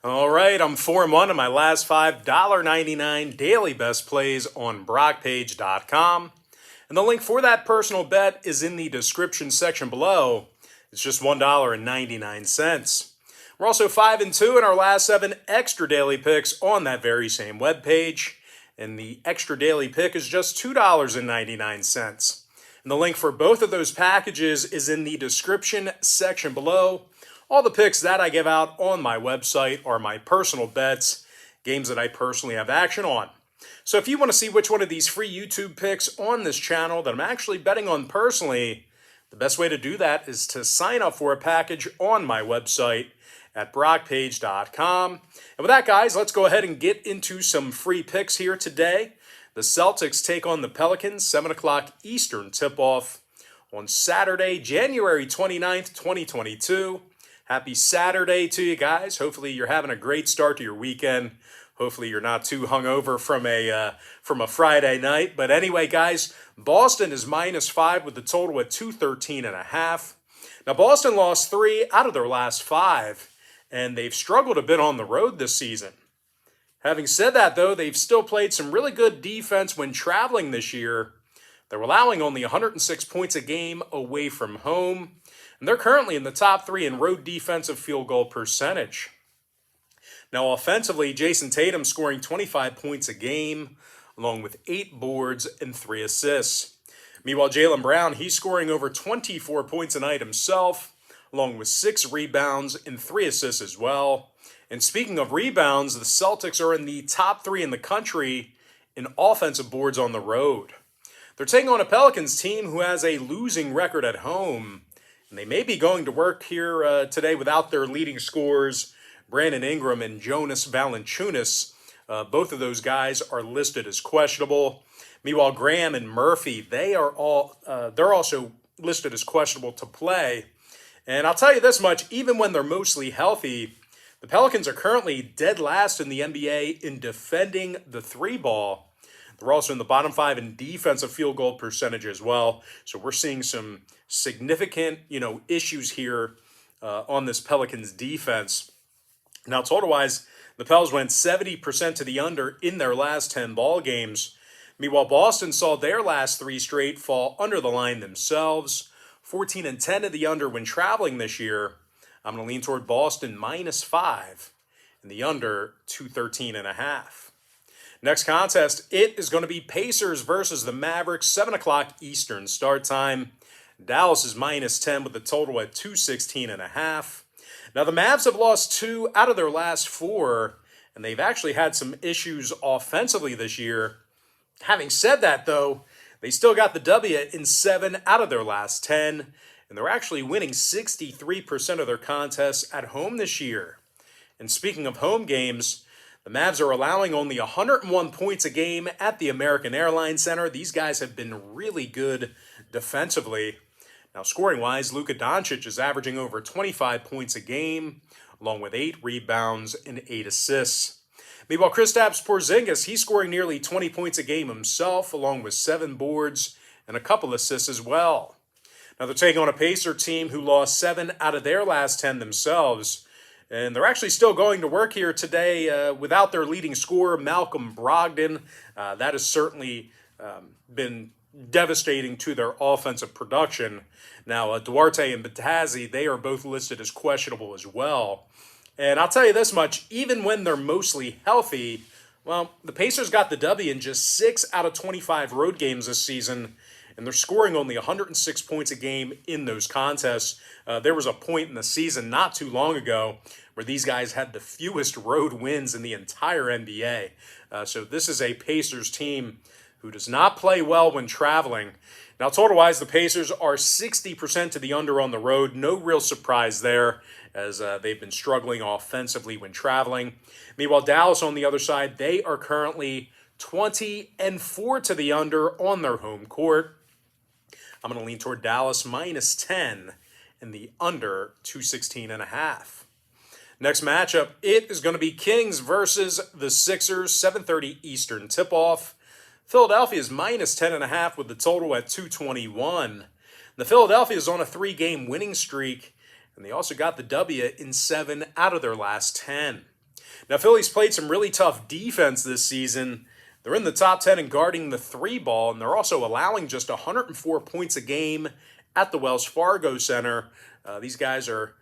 All right, I'm 4-1 in my last $5.99 daily best plays on BrockPage.com. And the link for that personal bet is in the description section below. It's just $1.99. We're also 5-2 in our last 7 extra daily picks on that very same webpage. And the extra daily pick is just $2.99. And the link for both of those packages is in the description section below. All the picks that I give out on my website are my personal bets, games that I personally have action on. So if you want to see which one of these free YouTube picks on this channel that I'm actually betting on personally, the best way to do that is to sign up for a package on my website at BrockPage.com. And with that, guys, let's go ahead and get into some free picks here today. The Celtics take on the Pelicans, 7 o'clock Eastern tip-off on Saturday, January 29th, 2022. Happy Saturday to you guys. Hopefully you're having a great start to your weekend. Hopefully you're not too hungover from a Friday night. But anyway, guys, Boston is -5 with the total at 213.5. Now, Boston lost 3 out of their last 5, and they've struggled a bit on the road this season. Having said that, though, they've still played some really good defense when traveling this year. They're allowing only 106 points a game away from home. And they're currently in the top 3 in road defensive field goal percentage. Now, offensively, Jason Tatum scoring 25 points a game, along with 8 boards and 3 assists. Meanwhile, Jaylen Brown, he's scoring over 24 points a night himself, along with 6 rebounds and 3 assists as well. And speaking of rebounds, the Celtics are in the top 3 in the country in offensive boards on the road. They're taking on a Pelicans team who has a losing record at home. And they may be going to work here today without their leading scorers, Brandon Ingram and Jonas Valanciunas. Both of those guys are listed as questionable. Meanwhile, Graham and Murphy, they're also listed as questionable to play. And I'll tell you this much, even when they're mostly healthy, the Pelicans are currently dead last in the NBA in defending the 3-ball. They're also in the bottom 5 in defensive field goal percentage as well. So we're seeing some significant, issues here on this Pelicans defense. Now, total-wise, the Pels went 70% to the under in their last 10 ball games. Meanwhile, Boston saw their last 3 straight fall under the line themselves. 14-10 to the under when traveling this year. I'm going to lean toward Boston -5 and the under 213.5. Next contest, it is going to be Pacers versus the Mavericks, 7 o'clock Eastern start time. Dallas is -10 with the total at 216.5. Now, the Mavs have lost 2 out of their last 4, and they've actually had some issues offensively this year. Having said that, though, they still got the W in 7 out of their last 10, and they're actually winning 63% of their contests at home this year. And speaking of home games, the Mavs are allowing only 101 points a game at the American Airlines Center. These guys have been really good defensively. Now, scoring-wise, Luka Doncic is averaging over 25 points a game, along with 8 rebounds and 8 assists. Meanwhile, Kristaps Porzingis, he's scoring nearly 20 points a game himself, along with 7 boards and a couple assists as well. Now, they're taking on a Pacer team who lost 7 out of their last 10 themselves. And they're actually still going to work here today without their leading scorer, Malcolm Brogdon. That has certainly been devastating to their offensive production. Now, Duarte and Batazzi, they are both listed as questionable as well. And I'll tell you this much, even when they're mostly healthy, well, the Pacers got the W in just 6 out of 25 road games this season, and they're scoring only 106 points a game in those contests. There was a point in the season not too long ago where these guys had the fewest road wins in the entire NBA. So this is a Pacers team who does not play well when traveling. Now, total-wise, the Pacers are 60% to the under on the road. No real surprise there, as they've been struggling offensively when traveling. Meanwhile, Dallas on the other side, they are currently 20-4 to the under on their home court. I'm going to lean toward Dallas -10 and the under 216.5. Next matchup, it is going to be Kings versus the Sixers, 7:30 Eastern tip-off. Philadelphia is -10.5 with the total at 221. The Philadelphia is on a 3-game winning streak, and they also got the W in 7 out of their last 10. Now, Philly's played some really tough defense this season. They're in the top 10 in guarding the three ball, and they're also allowing just 104 points a game at the Wells Fargo Center. These guys are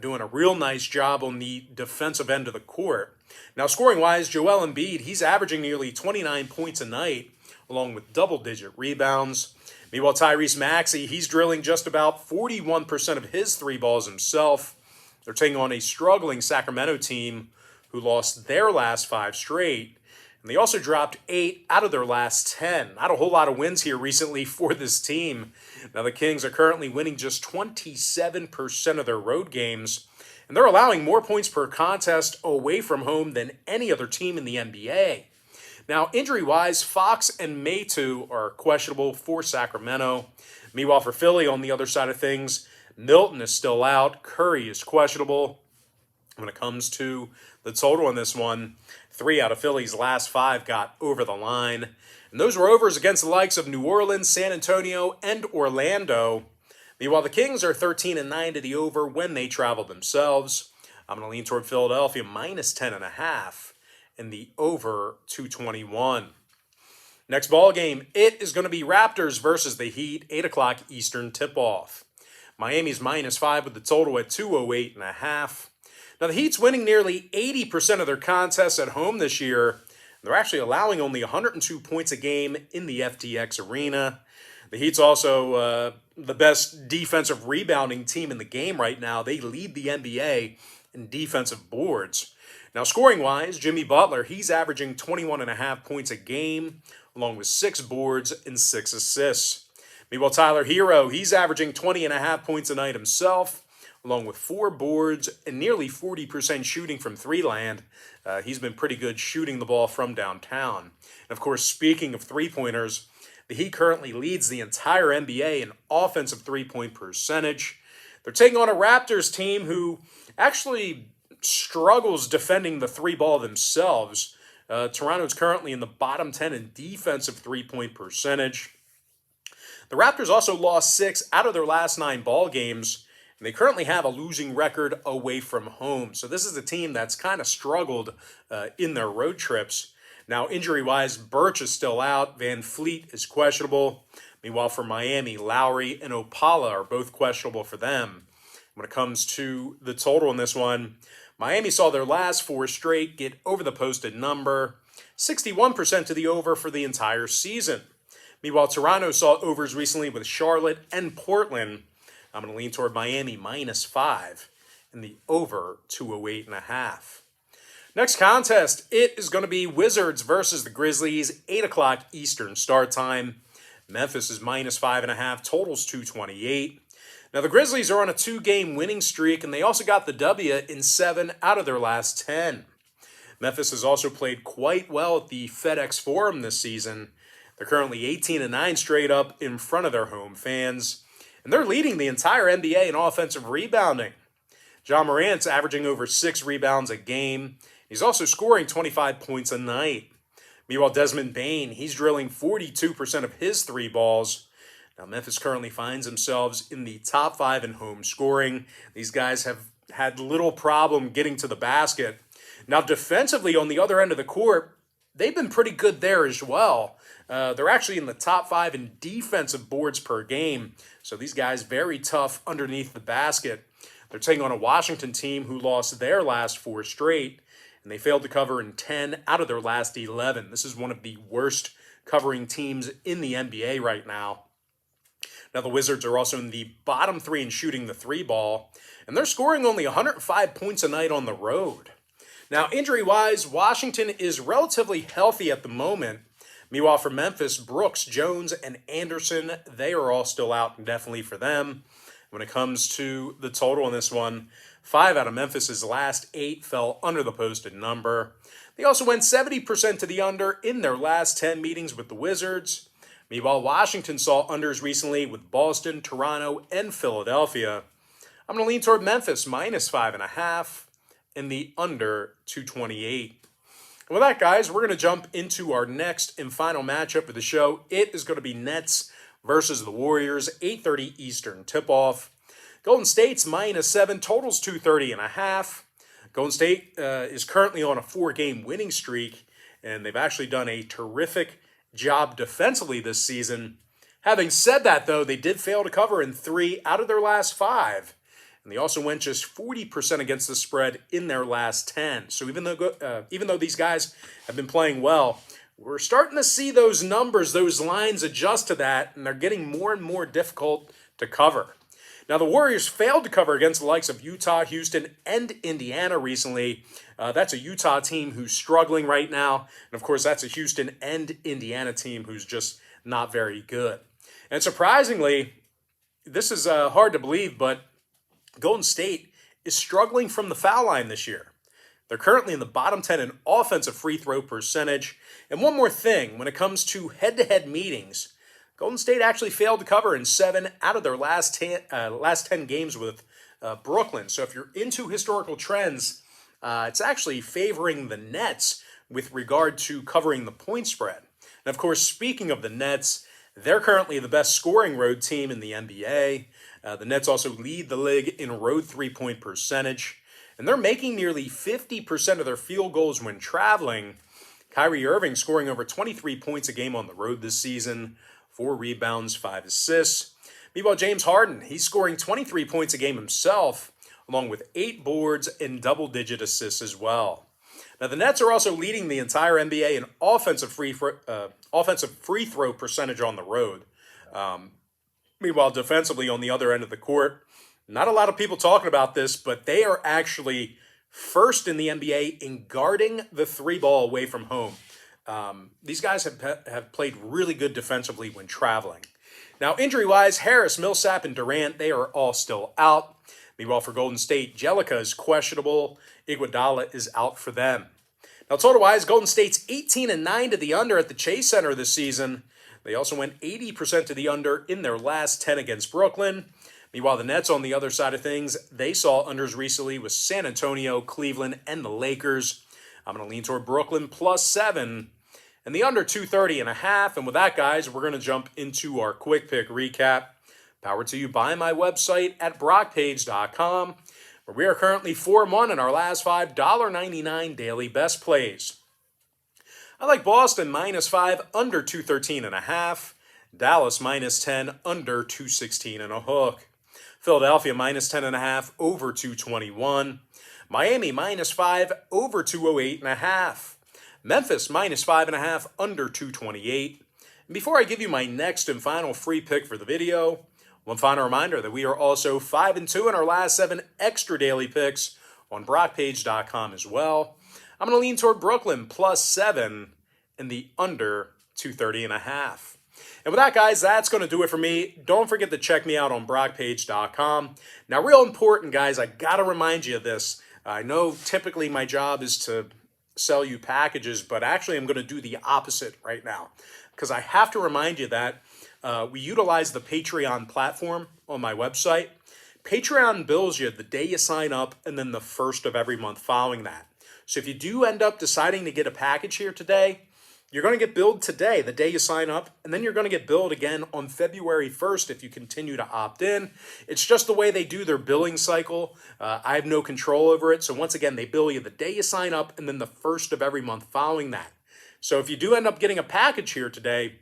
doing a real nice job on the defensive end of the court. Now, scoring-wise, Joel Embiid, he's averaging nearly 29 points a night, along with double-digit rebounds. Meanwhile, Tyrese Maxey, he's drilling just about 41% of his three balls himself. They're taking on a struggling Sacramento team who lost their last 5 straight. And they also dropped 8 out of their last 10. Not a whole lot of wins here recently for this team. Now, the Kings are currently winning just 27% of their road games, and they're allowing more points per contest away from home than any other team in the NBA. Now, injury-wise, Fox and Metu are questionable for Sacramento. Meanwhile, for Philly, on the other side of things, Milton is still out. Curry is questionable. When it comes to the total on this one, 3 out of Philly's last 5 got over the line. And those were overs against the likes of New Orleans, San Antonio, and Orlando. Meanwhile, the Kings are 13-9 to the over when they travel themselves. I'm going to lean toward Philadelphia minus 10.5 and the over 221. Next ball game, it is going to be Raptors versus the Heat, 8 o'clock Eastern tip-off. Miami's minus 5 with the total at 208.5. Now, the Heat's winning nearly 80% of their contests at home this year. They're actually allowing only 102 points a game in the FTX arena. The Heat's also the best defensive rebounding team in the game right now. They lead the NBA in defensive boards. Now, scoring-wise, Jimmy Butler, he's averaging 21.5 points a game, along with 6 boards and 6 assists. Meanwhile, Tyler Hero, he's averaging 20.5 points a night himself, along with 4 boards and nearly 40% shooting from three-land. He's been pretty good shooting the ball from downtown. And of course, speaking of three-pointers, the Heat currently leads the entire NBA in offensive three-point percentage. They're taking on a Raptors team who actually struggles defending the three ball themselves. Toronto's currently in the bottom 10 in defensive three-point percentage. The Raptors also lost 6 out of their last 9 ball games, and they currently have a losing record away from home. So this is a team that's kind of struggled in their road trips. Now, injury-wise, Birch is still out. Van Fleet is questionable. Meanwhile, for Miami, Lowry and Opala are both questionable for them. When it comes to the total in this one, Miami saw their last 4 straight get over the posted number, 61% to the over for the entire season. Meanwhile, Toronto saw overs recently with Charlotte and Portland. I'm going to lean toward Miami minus 5 and the over 208.5. Next contest, it is going to be Wizards versus the Grizzlies, 8 o'clock Eastern start time. Memphis is minus 5.5, totals 228. Now, the Grizzlies are on a 2-game winning streak, and they also got the W in 7 out of their last 10. Memphis has also played quite well at the FedEx Forum this season. They're currently 18-9 straight up in front of their home fans, and they're leading the entire NBA in offensive rebounding. Ja Morant's averaging over 6 rebounds a game. He's also scoring 25 points a night. Meanwhile, Desmond Bane, he's drilling 42% of his 3 balls. Now, Memphis currently finds themselves in the top 5 in home scoring. These guys have had little problem getting to the basket. Now, defensively, on the other end of the court, they've been pretty good there as well. They're actually in the top 5 in defensive boards per game. So these guys very tough underneath the basket. They're taking on a Washington team who lost their last 4 straight, and they failed to cover in 10 out of their last 11. This is one of the worst covering teams in the NBA right now. Now, the Wizards are also in the bottom 3 in shooting the 3 ball, and they're scoring only 105 points a night on the road. Now, injury-wise, Washington is relatively healthy at the moment. Meanwhile, for Memphis, Brooks, Jones, and Anderson, they are all still out indefinitely for them. When it comes to the total on this one, 5 out of Memphis's last 8 fell under the posted number. They also went 70% to the under in their last 10 meetings with the Wizards. Meanwhile, Washington saw unders recently with Boston, Toronto, and Philadelphia. I'm going to lean toward Memphis minus 5.5 and the under 228. And with that, guys, we're going to jump into our next and final matchup of the show. It is going to be Nets versus the Warriors, 8:30 Eastern tip-off. Golden State's minus 7, totals 230.5. Golden State is currently on a 4-game winning streak, and they've actually done a terrific job defensively this season. Having said that, though, they did fail to cover in 3 out of their last 5. And they also went just 40% against the spread in their last 10. So even though these guys have been playing well, we're starting to see those numbers, those lines adjust to that, and they're getting more and more difficult to cover. Now, the Warriors failed to cover against the likes of Utah, Houston, and Indiana recently. That's a Utah team who's struggling right now. And, of course, that's a Houston and Indiana team who's just not very good. And surprisingly, this is hard to believe, but Golden State is struggling from the foul line this year. They're currently in the bottom 10 in offensive free throw percentage. And one more thing, when it comes to head-to-head meetings, Golden State actually failed to cover in 7 out of their last 10 games with Brooklyn. So if you're into historical trends, it's actually favoring the Nets with regard to covering the point spread. And of course, speaking of the Nets, they're currently the best scoring road team in the NBA. The Nets also lead the league in road three-point percentage. And they're making nearly 50% of their field goals when traveling. Kyrie Irving scoring over 23 points a game on the road this season, 4 rebounds, 5 assists. Meanwhile, James Harden, he's scoring 23 points a game himself, along with 8 boards and double-digit assists as well. Now, the Nets are also leading the entire NBA in offensive free throw percentage on the road. Meanwhile, defensively on the other end of the court, not a lot of people talking about this, but they are actually first in the NBA in guarding the 3-ball away from home. These guys have played really good defensively when traveling. Now, injury-wise, Harris, Millsap, and Durant, they are all still out. Meanwhile, for Golden State, Jellicoe is questionable. Iguodala is out for them. Now, total-wise, Golden State's 18-9 to the under at the Chase Center this season. They also went 80% to the under in their last 10 against Brooklyn. Meanwhile, the Nets, on the other side of things, they saw unders recently with San Antonio, Cleveland, and the Lakers. I'm going to lean toward Brooklyn +7 and the under 230.5. And with that, guys, we're going to jump into our quick pick recap. Powered to you by my website at brockpage.com, where we are currently 4-1 in our last 5 $1.99 daily best plays. I like Boston -5 under 213.5. Dallas -10 under 216 and a hook. Philadelphia -10.5 over 221. Miami -5 over 208.5. Memphis -5.5 under 228. And before I give you my next and final free pick for the video, one final reminder that we are also 5-2 in our last 7 extra daily picks on brockpage.com as well. I'm going to lean toward Brooklyn +7 and the under 230.5. And with that, guys, that's going to do it for me. Don't forget to check me out on brockpage.com. Now, real important, guys, I got to remind you of this. I know typically my job is to sell you packages, but actually I'm going to do the opposite right now because I have to remind you that we utilize the Patreon platform on my website. Patreon bills you the day you sign up and then the first of every month following that. So if you do end up deciding to get a package here today, you're going to get billed today, the day you sign up, and then you're going to get billed again on February 1st if you continue to opt in. It's just the way they do their billing cycle. I have no control over it. So once again, they bill you the day you sign up and then the first of every month following that. So if you do end up getting a package here today,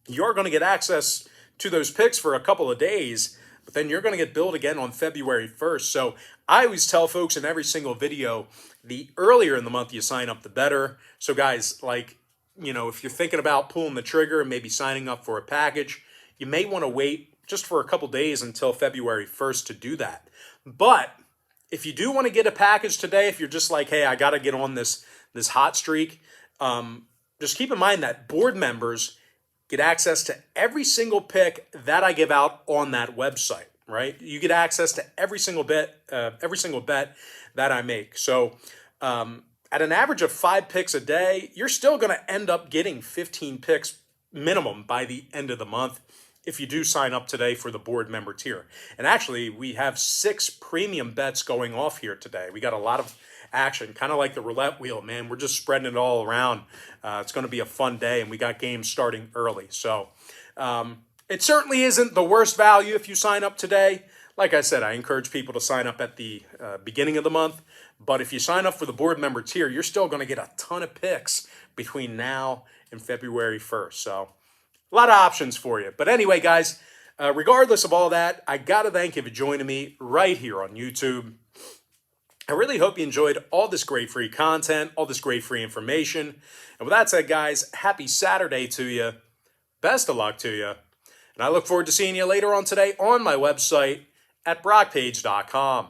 you're going to get access to those picks for a couple of days, but then you're going to get billed again on February 1st. So I always tell folks in every single video, the earlier in the month you sign up, the better. So guys, if you're thinking about pulling the trigger and maybe signing up for a package, you may want to wait just for a couple days until February 1st to do that. But if you do want to get a package today, if you're just like, hey, I got to get on this hot streak, just keep in mind that board members get access to every single pick that I give out on that website, right? You get access to every single bet that I make. So, at an average of 5 picks a day, you're still going to end up getting 15 picks minimum by the end of the month if you do sign up today for the board member tier. And actually, we have 6 premium bets going off here today. We got a lot of action, kind of like the roulette wheel, man. We're just spreading it all around. It's going to be a fun day, and we got games starting early. So it certainly isn't the worst value if you sign up today. Like I said, I encourage people to sign up at the beginning of the month. But if you sign up for the board member tier, you're still going to get a ton of picks between now and February 1st. So a lot of options for you. But anyway, guys, regardless of all that, I got to thank you for joining me right here on YouTube. I really hope you enjoyed all this great free content, all this great free information. And with that said, guys, happy Saturday to you. Best of luck to you. And I look forward to seeing you later on today on my website at brockpage.com.